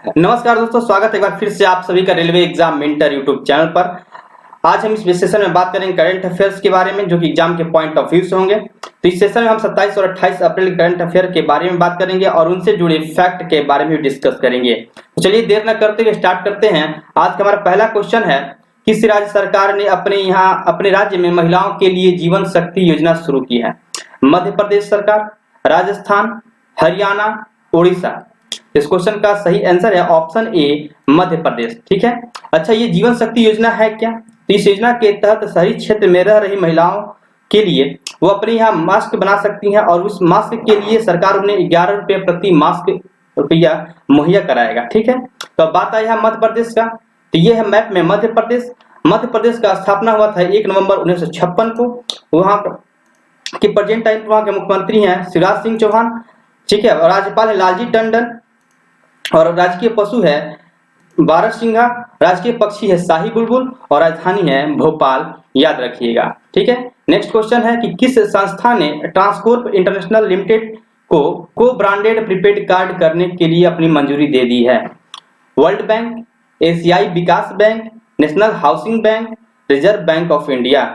नमस्कार दोस्तों, स्वागत है एक बार फिर से आप सभी का railway exam mentor YouTube channel पर। आज हम इस सेशन में बात करेंगे करंट अफेयर्स के बारे में, जो कि एग्जाम के पॉइंट ऑफ व्यू से होंगे। तो इस सेशन में हम 27 और 28 अप्रैल करंट अफेयर के बारे में बात करेंगे और उनसे जुड़े फैक्ट के बारे में डिस्कस करेंगे। तो चलिए देर न करते हुए स्टार्ट करते हैं। आज का हमारा पहला क्वेश्चन है, किस राज्य सरकार ने अपने राज्य में महिलाओं के लिए जीवन शक्ति योजना शुरू की है? मध्य प्रदेश सरकार, राजस्थान, हरियाणा, उड़ीसा। इस क्वेश्चन का सही आंसर है ऑप्शन ए, मध्य प्रदेश। ठीक है। अच्छा, ये जीवन शक्ति योजना है क्या? तो इस योजना के तहत शहरी क्षेत्र में रह रही महिलाओं के लिए वो अपने यहाँ मास्क बना सकती हैं और उस मास्क के लिए सरकार उन्हें 11 रुपये प्रति मास्क रुपया मुहैया कराएगा। ठीक है। तो अब बात आई है मध्य प्रदेश का। तो ये है मैप में मध्य प्रदेश। मध्य प्रदेश का स्थापना हुआ था 1 नवंबर 1956 को। वहाँ के प्रेजेंट टाइम वहाँ के मुख्यमंत्री हैं शिवराज सिंह चौहान। ठीक है। और राज्यपाल है लालजी टंडन और राजकीय पशु है बारहसिंघा, राजकीय पक्षी है शाही बुलबुल और राजधानी है भोपाल। याद रखिएगा। ठीक है। नेक्स्ट क्वेश्चन है कि किस संस्था ने ट्रांसकॉर्प इंटरनेशनल लिमिटेड को ब्रांडेड प्रीपेड कार्ड करने के लिए अपनी मंजूरी दे दी है? वर्ल्ड बैंक, एशियाई विकास bank, national housing bank, reserve bank of India.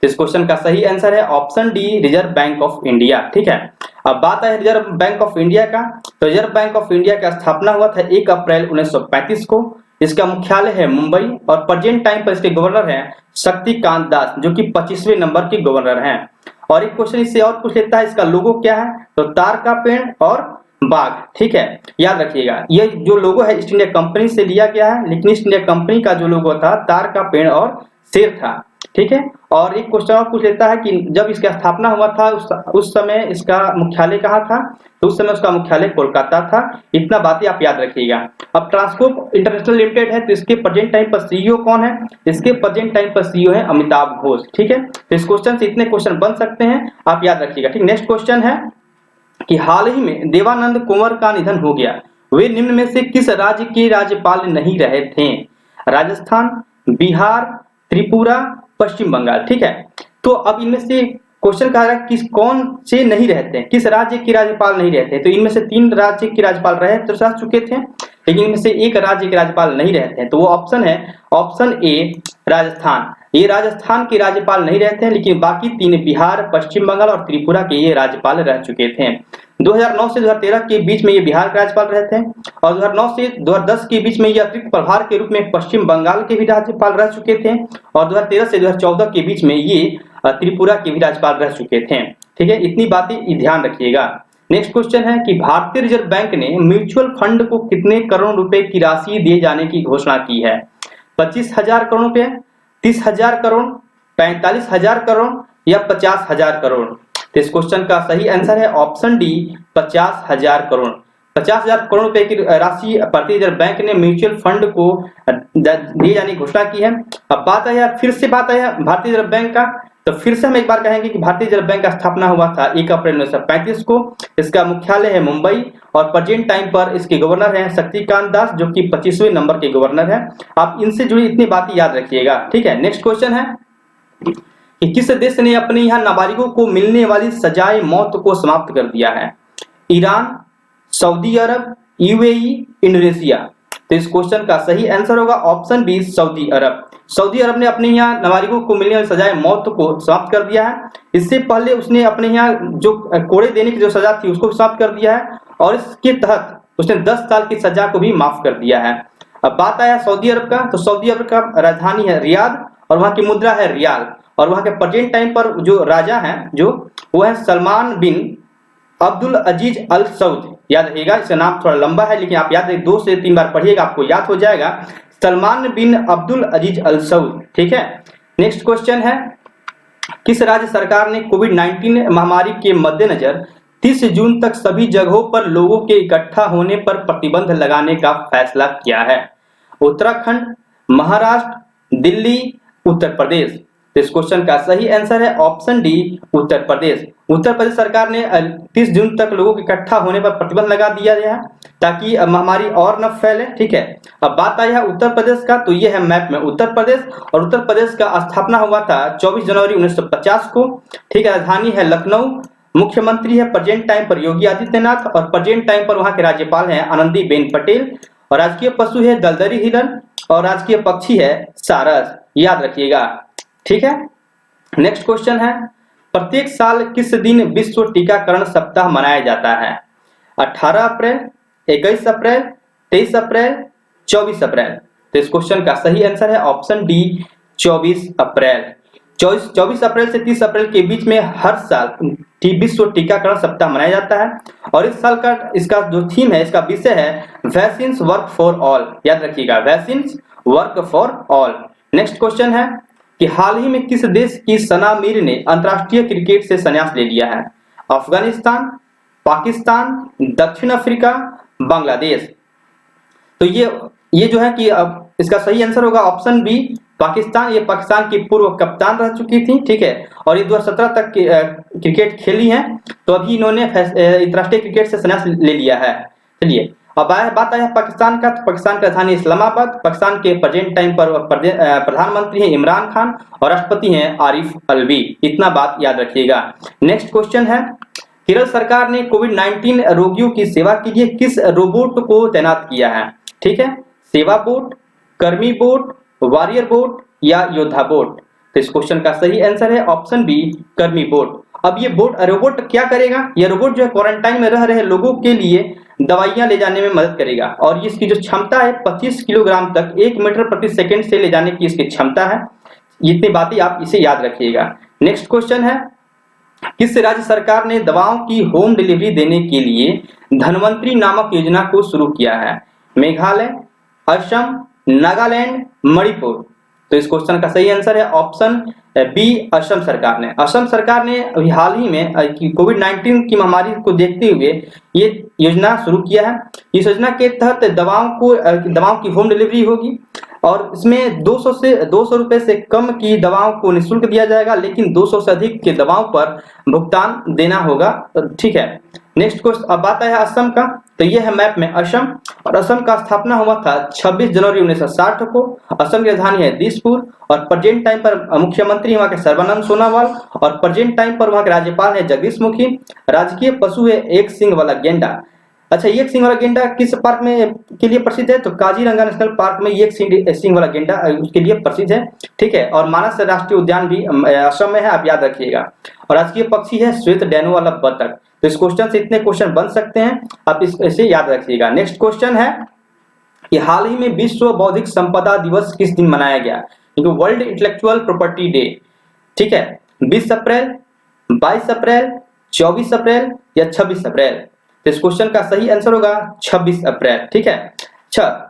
इस क्वेश्चन का सही आंसर है option D, reserve bank of India. ठीक है। अब बात है रिजर्व बैंक ऑफ इंडिया का। तो रिजर्व बैंक ऑफ इंडिया का स्थापना हुआ था 1 अप्रैल 1935 को। इसका मुख्यालय है मुंबई और प्रेजेंट टाइम पर इसके गवर्नर हैं शक्तिकांत दास, जो कि 25वें नंबर के गवर्नर हैं। और एक क्वेश्चन इससे और पूछ लेता है, इसका लोगो क्या है? तो तार का पेड़ और बाघ। ठीक है। याद रखिएगा, ये जो लोगो है ईस्ट इंडिया कंपनी से लिया गया है, लेकिन ईस्ट इंडिया कंपनी का जो लोगो था तार का पेड़ और शेर था। ठीक है। और एक क्वेश्चन और पूछ लेता है कि जब इसका स्थापना हुआ था उस समय इसका मुख्यालय कहाँ था? तो उस समय उसका मुख्यालय कोलकाता था। इतना बातें आप याद रखिएगा। अब ट्रांसकॉर्प इंटरनेशनल लिमिटेड है, तो इसके प्रेजेंट टाइम पर सीईओ कौन है? इसके प्रेजेंट टाइम पर सीईओ है अमिताभ घोष। ठीक है। तो इस क्वेश्चन से इतने क्वेश्चन बन सकते हैं, आप याद रखिएगा। ठीक। नेक्स्ट क्वेश्चन है कि हाल ही में देवानंद कुंवर का निधन हो गया। वे निम्न में से किस राज्य के राज्यपाल नहीं रहे थे? राजस्थान, बिहार, त्रिपुरा, पश्चिम बंगाल। ठीक है। तो अब इनमें से क्वेश्चन कहा है किस कौन से नहीं रहते हैं, किस राज्य के राज्यपाल नहीं रहते? तो इनमें से 3 राज्य के राज्यपाल रह चुके थे, लेकिन इनमें से एक राज्य के राज्यपाल नहीं रहते हैं। तो वो ऑप्शन है ऑप्शन ए, राजस्थान। ये राजस्थान के राज्यपाल नहीं रहते हैं, लेकिन बाकी 3 बिहार, पश्चिम बंगाल और त्रिपुरा के ये राज्यपाल रह चुके थे। 2009 से 2013 के बीच में ये बिहार के राज्यपाल रहे थे और 2009 से 2010 के बीच में ये अतिरिक्त प्रभार के रूप में पश्चिम बंगाल के भी राज्यपाल रह चुके थे और 2013 से 2014 के बीच में ये त्रिपुरा के भी राज्यपाल रह चुके थे। ठीक है। इतनी बातें ध्यान रखिएगा। नेक्स्ट क्वेश्चन है कि भारतीय रिजर्व बैंक ने म्यूचुअल फंड को कितने करोड़ रुपए की राशि दिए जाने की घोषणा की है? 25,000 करोड़ रुपए, 30,000 करोड़, 45,000 करोड़ या 50,000 करोड़? तो इस क्वेश्चन का सही आंसर है ऑप्शन डी, 50,000 करोड़। 50,000 करोड़ रुपए की राशि भारतीय रिजर्व बैंक ने म्यूचुअल फंड को दिए जाने की घोषणा की है। अब बात है फिर से बात है भारतीय रिजर्व बैंक का। तो फिर से हम एक बार कहेंगे कि भारतीय रिजर्व बैंक का स्थापना हुआ था 1 अप्रैल 1935 को। इसका मुख्यालय है मुंबई और प्रेजेंट टाइम पर इसके गवर्नर हैं शक्तिकांत दास, जो कि 25वें नंबर के गवर्नर हैं। आप इनसे जुड़ी इतनी बातें याद रखिएगा। ठीक है। नेक्स्ट क्वेश्चन है कि किस देश ने अपने यहाँ नाबालिगों को मिलने वाली सजाए मौत को समाप्त कर दिया है? ईरान, सऊदी अरब, यूएई, इंडोनेशिया। तो इस क्वेश्चन का सही आंसर होगा ऑप्शन बी, सऊदी अरब। सऊदी अरब ने अपने यहाँ नाबालिगों को मिलने वाली सजाए मौत को समाप्त कर दिया है। इससे पहले उसने अपने यहाँ जो कोड़े देने की जो सजा थी उसको समाप्त कर दिया है और इसके तहत उसने 10 साल की सजा को भी माफ कर दिया है। अब बात आया सऊदी अरब का। तो सऊदी अरब का राजधानी है रियाद और वहाँ की मुद्रा है रियाल और वहाँ के प्रेजेंट टाइम पर जो राजा हैं वो है सलमान बिन अब्दुल अजीज अल सऊद। याद रखिएगा, इसका नाम थोड़ा लंबा है, लेकिन आप याद 2 से 3 बार पढ़िएगा, आपको याद हो जाएगा। सलमान बिन अब्दुल अजीज अल सऊद। ठीक है। नेक्स्ट क्वेश्चन है, किस राज्य सरकार ने कोविड-19 महामारी के मद्देनजर 30 जून तक सभी जगहों पर लोगों के इकट्ठा होने पर प्रतिबंध लगाने का फैसला किया है? उत्तराखंड, महाराष्ट्र, दिल्ली, उत्तर प्रदेश। तो इस क्वेश्चन का सही आंसर है ऑप्शन डी, उत्तर प्रदेश। उत्तर प्रदेश सरकार ने 30 जून तक लोगों के इकट्ठा होने पर प्रतिबंध लगा दिया है ताकि महामारी और न फैले। ठीक है। अब बात आई है उत्तर प्रदेश का। तो ये है मैप में उत्तर प्रदेश और उत्तर प्रदेश का स्थापना हुआ था 24 जनवरी 1950 को। ठीक है। राजधानी है लखनऊ। मुख्यमंत्री है प्रेजेंट टाइम पर योगी आदित्यनाथ और प्रेजेंट टाइम पर वहां के राज्यपाल हैं आनंदीबेन पटेल और राजकीय पशु है दलदली हिरण और राजकीय पक्षी है सारस, याद रखिएगा। ठीक है, नेक्स्ट क्वेश्चन है, प्रत्येक साल किस दिन विश्व टीकाकरण सप्ताह मनाया जाता है? 18 अप्रैल, 21 अप्रैल, 23 अप्रैल, 24 अप्रैल। तो इस क्वेश्चन का सही आंसर है ऑप्शन डी 24 अप्रैल। 24 अप्रैल से 30 अप्रैल के बीच में हर साल विश्व टीकाकरण सप्ताह मनाया जाता है और इस साल का इसका जो थीम है, इसका विषय है वैक्सीन्स वर्क फॉर ऑल, याद रखिएगा, vaccines work for all. Next question है कि हाल ही में किस देश की सना मीर ने अंतरराष्ट्रीय क्रिकेट से संन्यास ले लिया है? अफगानिस्तान, पाकिस्तान, दक्षिण अफ्रीका, बांग्लादेश। तो ये जो है कि अब इसका सही आंसर होगा ऑप्शन बी पाकिस्तान। ये पाकिस्तान की पूर्व कप्तान रह चुकी थी, ठीक है, और ये 2017 तक क्रिकेट खेली हैं, तो अभी इन्होंने अंतरराष्ट्रीय क्रिकेट से संन्यास ले लिया है। चलिए अब बात आया पाकिस्तान का, तो पाकिस्तान की राजधानी इस्लामाबाद। पाकिस्तान के प्रेजेंट टाइम पर प्रधानमंत्री हैं इमरान खान और राष्ट्रपति हैं आरिफ अलवी, इतना बात याद रखिएगा। नेक्स्ट क्वेश्चन है, केरल सरकार ने कोविड-19 रोगियों की सेवा के लिए किस रोबोट को तैनात किया है? ठीक है, सेवा बोट, कर्मी बोट, वॉरियर बोट या योद्धा बोट। तो इस क्वेश्चन का सही आंसर है ऑप्शन बी कर्मी बोट। अब ये रोबोट क्या करेगा? ये रोबोट जो है क्वारंटाइन में रह रहे लोगों के लिए दवाइयां ले जाने में मदद करेगा और इसकी जो क्षमता है 25 किलोग्राम तक 1 मीटर प्रति सेकंड से ले जाने की इसकी क्षमता है। इतनी बातें आप इसे याद रखिएगा। नेक्स्ट क्वेश्चन है, किस राज्य सरकार ने दवाओं की होम डिलीवरी देने के लिए धनवंतरी नामक योजना को शुरू किया है? मेघालय, असम, नागालैंड, मणिपुर। तो इस क्वेश्चन का सही आंसर है ऑप्शन बी असम सरकार ने। असम सरकार ने अभी हाल ही में कोविड-19 की महामारी को देखते हुए ये योजना शुरू किया है। इस योजना के तहत दवाओं की होम डिलीवरी होगी और इसमें 200 रुपए से कम की दवाओं को निःशुल्क दिया जाएगा, लेकिन 200 से अधिक की दवाओं पर भुगतान देना होगा। ठीक है, नेक्स्ट क्वेश्चन, अब बात है असम का। तो यह है मैप में असम और असम का स्थापना हुआ था 26 जनवरी 1960 को। असम की राजधानी है दिसपुर और प्रेजेंट टाइम पर मुख्यमंत्री वहां के सर्बानंद सोनोवाल और प्रेजेंट टाइम पर वहां के राज्यपाल है जगदीश मुखी। राजकीय पशु है एक सिंग वाला गेंडा। अच्छा, एक सिंग वाला गेंडा किस पार्क में के लिए प्रसिद्ध है? तो काजीरंगा नेशनल पार्क में एक सिंग वाला गेंडा उसके लिए प्रसिद्ध है। ठीक है, और मानस राष्ट्रीय उद्यान भी असम में है, आप याद रखिएगा। और राजकीय पक्षी है श्वेत डैनो वाला बतख। तो इस क्वेश्चन से इतने क्वेश्चन बन सकते हैं, आप इसे याद रखिएगा। नेक्स्ट क्वेश्चन है कि हाल ही में विश्व बौद्धिक संपदा दिवस किस दिन मनाया गया? क्योंकि वर्ल्ड इंटेलेक्चुअल प्रॉपर्टी डे। ठीक है, 20 अप्रैल, 22 अप्रैल, 24 अप्रैल या 26 अप्रैल। तो इस क्वेश्चन का सही आंसर होगा 26 अप्रैल। ठीक है, अच्छा,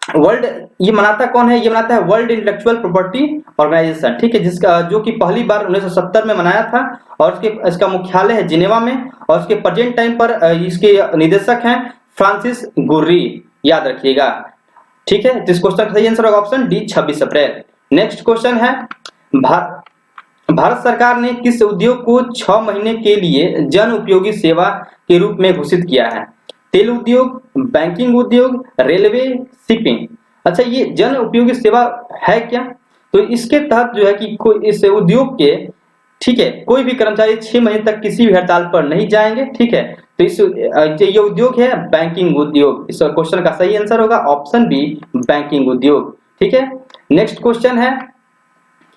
वर्ल्ड ये मनाता कौन है? ये मनाता है वर्ल्ड इंटेलेक्चुअल प्रॉपर्टी ऑर्गेनाइजेशन। ठीक है, जिसका जो कि पहली बार 1970 में मनाया था और इसका मुख्यालय है जिनेवा में और इसके प्रेजेंट टाइम पर इसके निदेशक हैं फ्रांसिस गुर्री, याद रखिएगा। ठीक है, इस क्वेश्चन का सही आंसर होगा ऑप्शन डी 26 अप्रैल। नेक्स्ट क्वेश्चन है, भारत सरकार ने किस उद्योग को 6 महीने के लिए जन उपयोगी सेवा के रूप में घोषित किया है? तेल उद्योग, बैंकिंग उद्योग, रेलवे, शिपिंग। अच्छा, ये जन उपयोगी सेवा है क्या? तो इसके तहत जो है कि कोई इस उद्योग के, ठीक है, कोई भी कर्मचारी 6 महीने तक किसी भी हड़ताल पर नहीं जाएंगे। ठीक है, तो ये उद्योग है बैंकिंग उद्योग। इस क्वेश्चन का सही आंसर होगा ऑप्शन बी बैंकिंग उद्योग। ठीक है, नेक्स्ट क्वेश्चन है,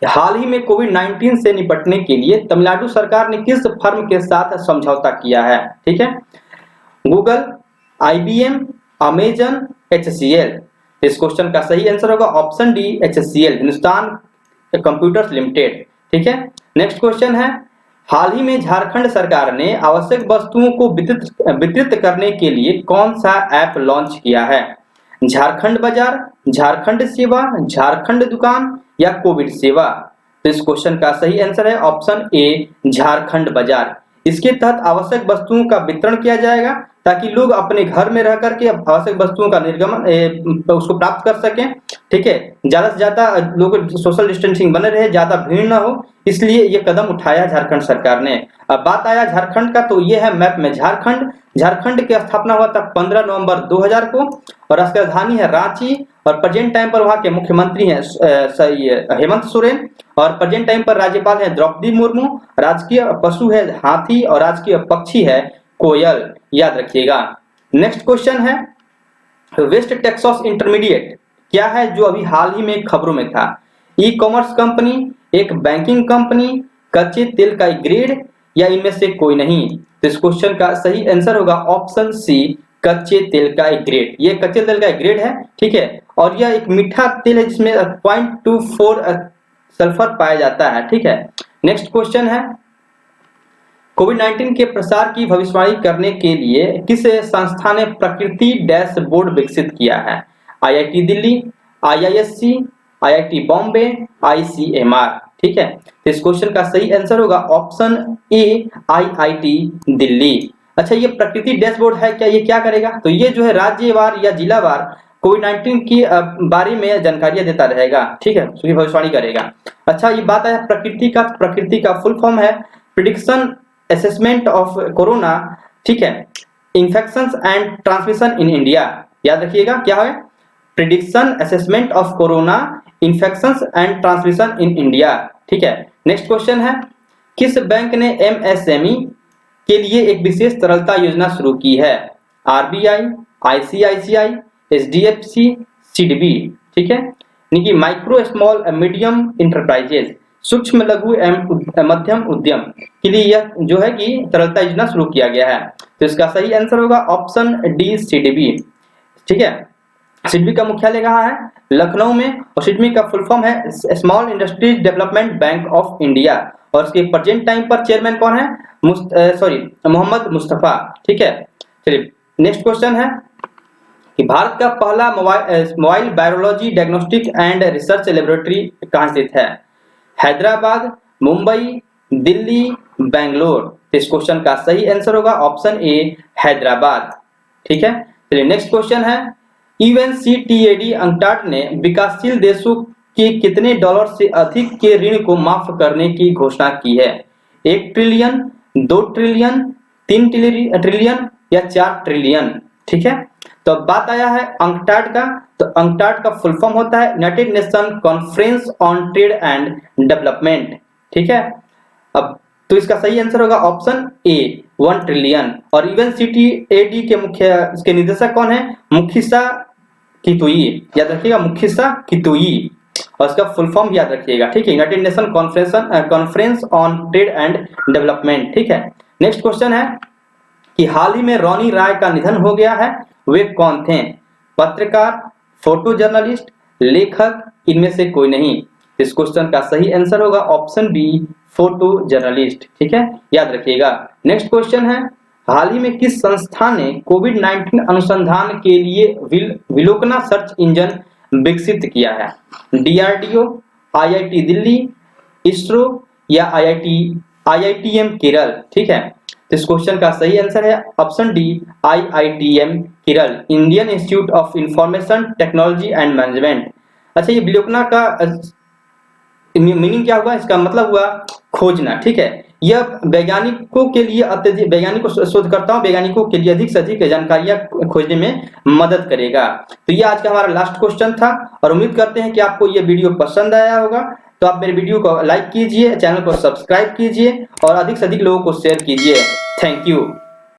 हाल ही में कोविड-19 से निपटने के लिए तमिलनाडु सरकार ने किस फर्म के साथ समझौता किया है? ठीक है, गूगल, IBM, अमेजन, HCL। इस क्वेश्चन का सही आंसर होगा option D HCL, Hindustan computers limited. ठीक है, नेक्स्ट क्वेश्चन है, हाल ही में झारखंड सरकार ने आवश्यक वस्तुओं को वितरित करने के लिए कौन सा ऐप लॉन्च किया है? झारखंड बाजार, झारखंड सेवा, झारखंड दुकान या कोविड सेवा। तो इस क्वेश्चन का सही आंसर है ऑप्शन ए झारखंड बाजार। इसके तहत आवश्यक वस्तुओं का वितरण किया जाएगा ताकि लोग अपने घर में रह करके आवश्यक वस्तुओं का निर्गमन उसको प्राप्त कर सकें। ठीक है, ज्यादा से ज्यादा लोग सोशल डिस्टेंसिंग बने रहे, ज्यादा भीड़ ना हो, इसलिए ये कदम उठाया झारखंड सरकार ने। अब बात आया झारखंड का, तो ये है मैप में झारखंड की स्थापना हुआ था 15 नवंबर 2000 को और इसकी राजधानी है रांची और प्रेजेंट टाइम पर वहां के मुख्यमंत्री हैं हेमंत सोरेन और प्रेजेंट टाइम पर राज्यपाल है द्रौपदी मुर्मू। राजकीय पशु है हाथी और राजकीय पक्षी है कोयल, याद रखिएगा। नेक्स्ट क्वेश्चन है वेस्ट टेक्सास इंटरमीडिएट क्या है जो अभी हाल ही में खबरों में था? ई कॉमर्स कंपनी, एक बैंकिंग कंपनी, कच्चे तेल का ग्रेड या इनमें से कोई नहीं? तो इस क्वेश्चन का सही आंसर होगा ऑप्शन सी, कच्चे तेल का एक ग्रेड। ये कच्चे तेल का एक ग्रेड है, ठीक है, और यह एक मीठा तेल है जिसमें 0.24 सल्फर पाया जाता है, ठीक है। नेक्स्ट क्वेश्चन है, कोविड-19 के प्रसार की भविष्यवाणी करने के लिए किस संस्था ने प्रकृति डैशबोर्ड विकसित किया है? IIT Delhi, IISc, IIT Bombay, ICMR, ठीक है। तो इस क्वेश्चन का सही आंसर होगा ऑप्शन ए, आईआईटी दिल्ली। अच्छा, ये प्रकृति डैशबोर्ड है क्या? ये क्या करेगा? तो ये जो है राज्यवार या जिलावार कोविड-19 की बारे में जानकारियां देता रहेगा, ठीक है, उसकी भविष्यवाणी करेगा। अच्छा, ये बात है प्रकृति का फुल फॉर्म है प्रिडिक्शन असेसमेंट ऑफ कोरोना, ठीक है, infections and transmission in India. याद रखिएगा क्या है? Prediction assessment of corona infections and transmission in India, ठीक है। नेक्स्ट क्वेश्चन है, किस बैंक ने एमएसएमई के लिए एक विशेष तरलता योजना शुरू की है? आरबीआई, आईसीआईसीआई, एचडीएफसी, सीडबी, ठीक है। यानी कि माइक्रो स्मॉल मीडियम इंटरप्राइजेज, सूक्ष्म लघु एवं मध्यम उद्यम के लिए यह जो है कि तरलता योजना शुरू किया गया है। तो इसका सही आंसर होगा ऑप्शन डी, सीडबी, ठीक है। सीडबी का मुख्यालय कहाँ है? लखनऊ में, और सीडबी का फुल फॉर्म है small industries development bank of India, और इसके प्रेजेंट टाइम पर चेयरमैन कौन है? मोहम्मद मुस्तफा, ठीक है। चलिए नेक्स्ट क्वेश्चन है कि भारत का पहला mobile virology diagnostic and research laboratory कहाँ स्थित है? हैदराबाद, मुंबई, दिल्ली, बेंगलोर। इस क्वेश्चन का सही आंसर होगा ऑप्शन ए, हैदराबाद, ठीक है। चलिए नेक्स्ट क्वेश्चन है, यूएनसीटीएडी अंटार्कटिका ने विकासशील देशों के कितने डॉलर से अधिक के ऋण को माफ करने की घोषणा की है? 1 ट्रिलियन, 2 ट्रिलियन, 3 ट्रिलियन या 4 ट्रिलियन, ठीक है। तो अब बात आया है अंटार्कटिका, तो अंटार्कटिका का फुल फॉर्म होता है United nation conference on trade and development, ठीक है। अब तो इसका सही आंसर होगा ऑप्शन ए, 1 ट्रिलियन। और यूएनसीटीएडी के इसके निदेशक कौन है? मुखिसा कितुई, याद रखिएगा, मुखिसा कितुई, और इसका फुल फॉर्म याद रखिएगा, ठीक है, United nation conference on trade and development, ठीक है। नेक्स्ट क्वेश्चन है कि हाल ही में रोनी राय का निधन हो गया है, वे कौन थे? पत्रकार, फोटो जर्नलिस्ट, लेखक, इनमें से कोई नहीं? इस क्वेश्चन का सही आंसर होगा ऑप्शन बी, फोटो जर्नलिस्ट, ठीक है, याद रखिएगा। नेक्स्ट क्वेश्चन है, हाल ही में किस संस्था ने कोविड-19 अनुसंधान के लिए विलोकना सर्च इंजन विकसित किया है? डीआरडीओ, आईआईटी दिल्ली, इसरो या आईआईटीएम केरल, ठीक है। इस क्वेश्चन का सही आंसर है option D, IITM Kerala, Indian institute of information technology and management. अच्छा, ये विलोकना का मीनिंग क्या होगा? इसका मतलब हुआ खोजना, ठीक है। यह वैज्ञानिकों के लिए वैज्ञानिकों के लिए अधिक से अधिक जानकारियां खोजने में मदद करेगा। तो ये आज का हमारा लास्ट क्वेश्चन था, और उम्मीद करते हैं कि आपको ये वीडियो पसंद आया होगा। तो आप मेरे वीडियो को लाइक कीजिए, चैनल को सब्सक्राइब कीजिए और अधिक से अधिक लोगों को शेयर कीजिए। Thank you.